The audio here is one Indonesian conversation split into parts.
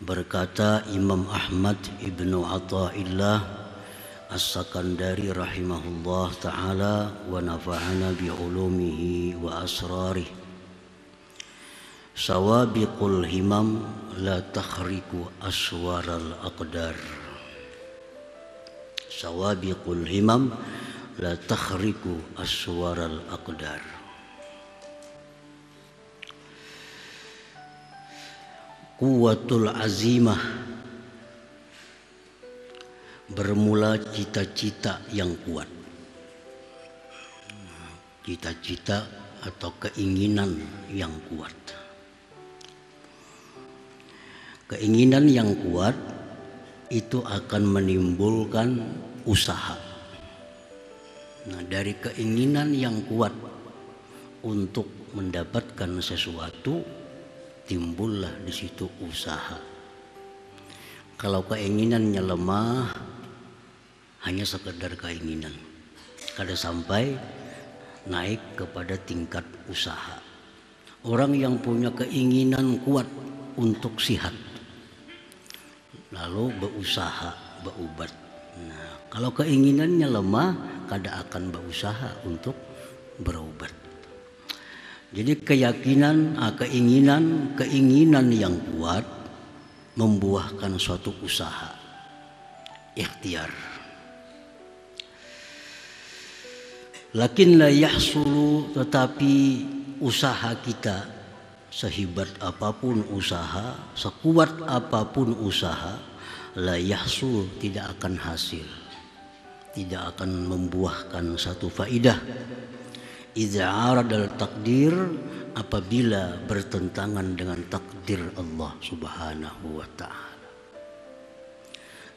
Berkata Imam Ahmad ibnu Athaillah As-Sakandari rahimahullah ta'ala wa nafa'ana bi'ulumihi wa asrarih. Sawabiqul himam la takhriku aswaral aqdar. Sawabiqul himam la takhriku aswaral aqdar. Quwwatul azimah, bermula cita-cita yang kuat. Cita-cita atau keinginan yang kuat. Keinginan yang kuat itu akan menimbulkan usaha. Nah, dari keinginan yang kuat untuk mendapatkan sesuatu, timbullah di situ usaha. Kalau keinginannya lemah, hanya sekedar keinginan, kada sampai naik kepada tingkat usaha. Orang yang punya keinginan kuat untuk sihat, lalu berusaha, berobat. Nah, kalau keinginannya lemah, kada akan berusaha untuk berobat. Jadi keinginan yang kuat membuahkan suatu usaha, ikhtiar. Lakin la yahsulu, tetapi usaha kita sehebat apapun usaha, sekuat apapun usaha, la yahsul, tidak akan hasil, tidak akan membuahkan satu faidah. Idza aradal takdir, apabila bertentangan dengan takdir Allah Subhanahu wa ta'ala.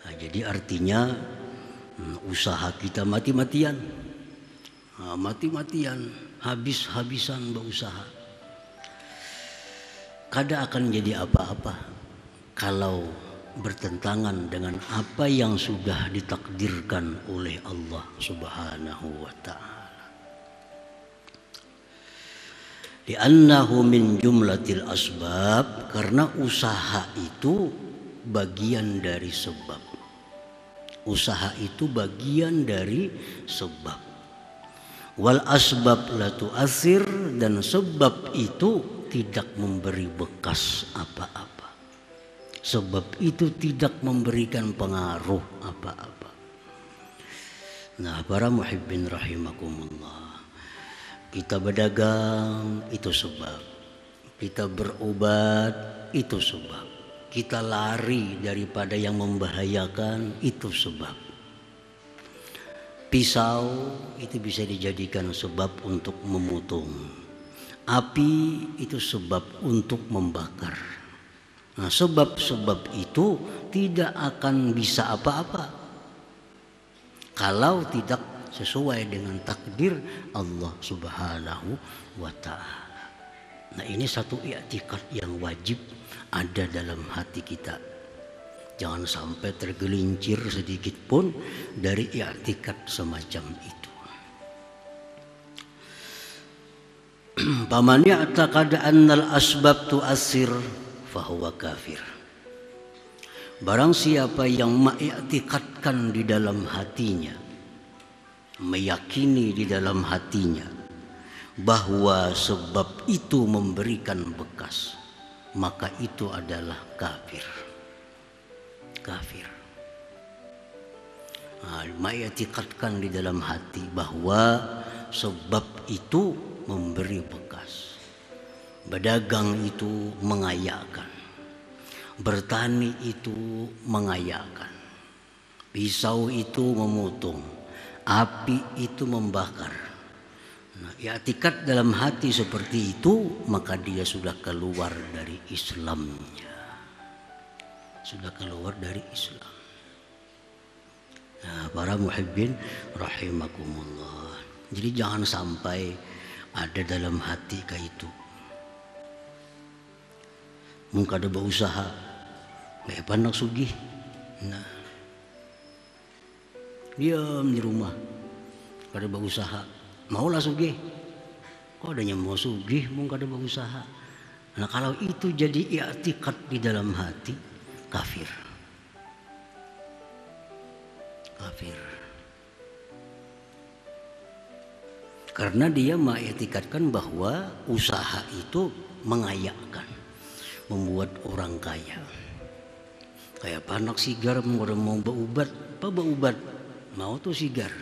Nah, jadi artinya usaha kita mati-matian, habis-habisan berusaha, kada akan jadi apa-apa kalau bertentangan dengan apa yang sudah ditakdirkan oleh Allah Subhanahu wa ta'ala. Li'annahu min jumlatil asbab, karena usaha itu bagian dari sebab. Usaha itu bagian dari sebab. Wal asbab la tu'athir, dan sebab itu tidak memberi bekas apa-apa. Sebab itu tidak memberikan pengaruh apa-apa. Nah, para muhibbin rahimakumullah, kita berdagang itu sebab, kita berobat itu sebab, kita lari daripada yang membahayakan itu sebab. Pisau itu bisa dijadikan sebab untuk memotong, api itu sebab untuk membakar. Nah, sebab-sebab itu tidak akan bisa apa-apa kalau tidak sesuai dengan takdir Allah Subhanahu wa ta'ala. Nah, ini satu i'tikad yang wajib ada dalam hati kita. Jangan sampai tergelincir sedikit pun dari i'tikad semacam itu. Paman ya'taqada annal asbab tu'assir fahuwa kafir. Barang siapa yang mengiktikadkan di dalam hatinya, meyakini di dalam hatinya bahwa sebab itu memberikan bekas, maka itu adalah kafir. Kafir. Meyakini di dalam hati bahwa sebab itu memberi bekas. Berdagang itu mengayakan, bertani itu mengayakan, pisau itu memotong, api itu membakar. Nah, i'tikad dalam hati seperti itu, maka dia sudah keluar dari Islamnya. Sudah keluar dari Islam. Nah, para muhibbin rahimakumullah. Jadi jangan sampai ada dalam hati kayak itu. Mungkin ada berusaha, gak pandang sugih. Nah, diam di rumah, kada berusaha, maulah sugih. Kok adanya mau sugih, mau kada berusaha. Nah, kalau itu jadi i'tikad di dalam hati, kafir. Kafir. Karena dia mengiktikadkan bahwa usaha itu mengayakkan, membuat orang kaya. Kayak panak sigar mau baubat, apa baubat? Mau tuh sigar.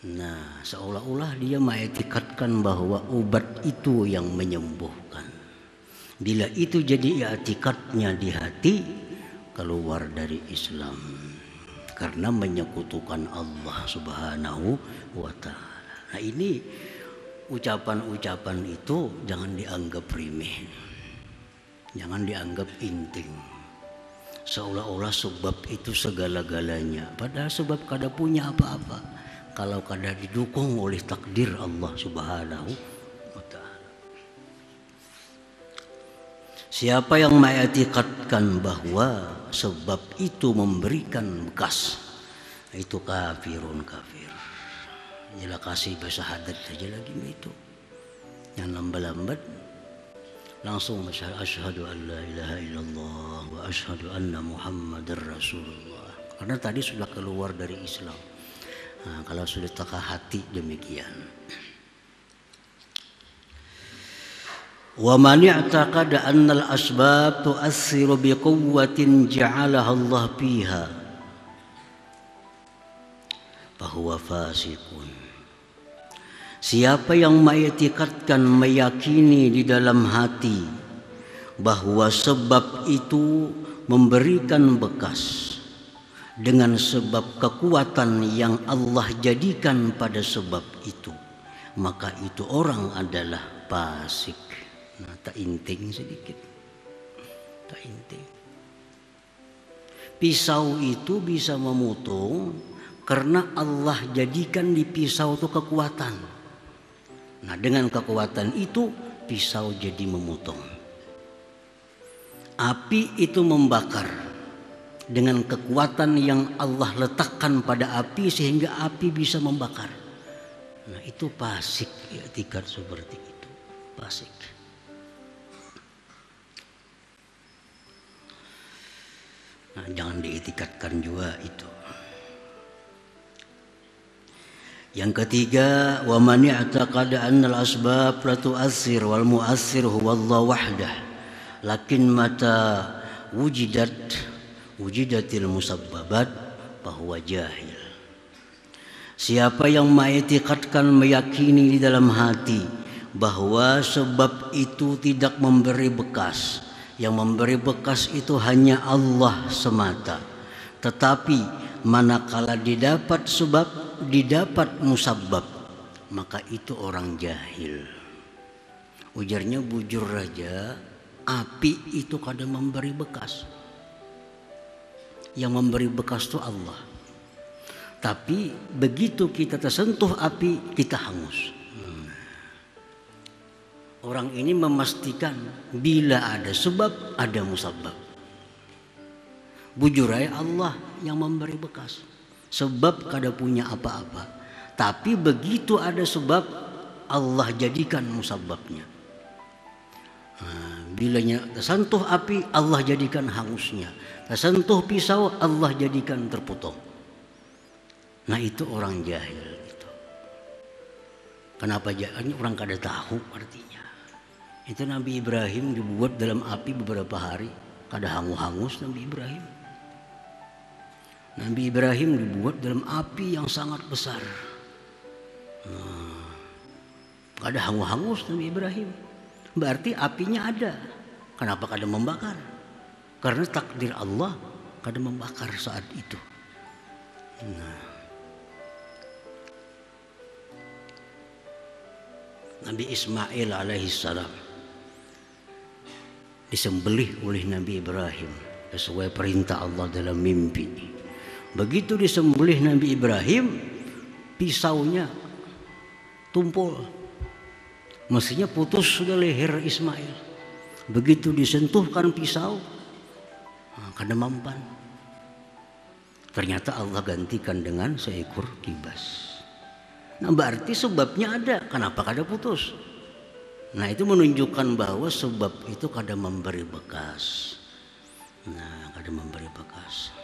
Nah, seolah-olah dia mengiktikadkan bahwa obat itu yang menyembuhkan. Bila itu jadi i'tikadnya di hati, keluar dari Islam. Karena menyekutukan Allah Subhanahu wa ta'ala. Nah, ini ucapan-ucapan itu jangan dianggap remeh. Jangan dianggap inting. Seolah-olah sebab itu segala-galanya. Padahal sebab kada punya apa-apa kalau kada didukung oleh takdir Allah Subhanahu wa ta'ala. Siapa yang mengiktikadkan bahwa sebab itu memberikan bekas, itu kafirun kafir. Jela kasih bersahadat saja lagi itu. Yang lambat-lambat langsung asyhadu an la ilaha illallah wa asyhadu anna muhammadar rasulullah. Karena tadi sudah keluar dari Islam. Nah, kalau sudah taka hati demikian. Wa man i'taqada anna al-asbab tu'assiru biquwwatin ja'alaha Allah fiha fahuwa fasiqun. Siapa yang mengiktikadkan, meyakini di dalam hati bahwa sebab itu memberikan bekas dengan sebab kekuatan yang Allah jadikan pada sebab itu, maka itu orang adalah fasik. Nah, tak inting sedikit. Tak inting. Pisau itu bisa memotong karena Allah jadikan di pisau itu kekuatan. Nah, dengan kekuatan itu pisau jadi memotong. Api itu membakar dengan kekuatan yang Allah letakkan pada api sehingga api bisa membakar. Nah, itu fasik, i'tikad seperti itu. Fasik. Nah, jangan diiktikadkan juga itu. Yang ketiga, wa man i'taqada anna al-asbab la tu'assir wal mu'assir huwa Allah wahdah. Lakin mata wujidatil musabbabat bahwa jahil. Siapa yang mengiktikadkan, meyakini di dalam hati bahwa sebab itu tidak memberi bekas, yang memberi bekas itu hanya Allah semata. Tetapi manakala didapat sebab, didapat musabbab, maka itu orang jahil. Ujarnya bujur raja, api itu kadang memberi bekas. Yang memberi bekas itu Allah. Tapi begitu kita tersentuh api, kita hangus. Orang ini memastikan bila ada sebab, ada musabbab. Bujur raja Allah yang memberi bekas. Sebab kada punya apa-apa, tapi begitu ada sebab Allah jadikan musabbabnya. Bilanya tersentuh api, Allah jadikan hangusnya. Tersentuh pisau, Allah jadikan terpotong. Nah, itu orang jahil itu. Kenapa jahil? Orang kada tahu artinya. Itu Nabi Ibrahim dibuat dalam api beberapa hari, kada hangus Nabi Ibrahim. Nabi Ibrahim dibuat dalam api yang sangat besar. Kada hangus Nabi Ibrahim. Berarti apinya ada. Kenapa kada membakar? Karena takdir Allah kada membakar saat itu. Nabi Ismail alaihissalam disembelih oleh Nabi Ibrahim sesuai perintah Allah dalam mimpi. Begitu disembelih Nabi Ibrahim, pisaunya tumpul. Mestinya putus sudah leher Ismail. Begitu disentuhkan pisau, kada mempan. Ternyata Allah gantikan dengan seekor kibas. Nah, berarti sebabnya ada. Kenapa kada putus? Nah, itu menunjukkan bahwa sebab itu kada memberi bekas. Nah, kadang memberi bekas.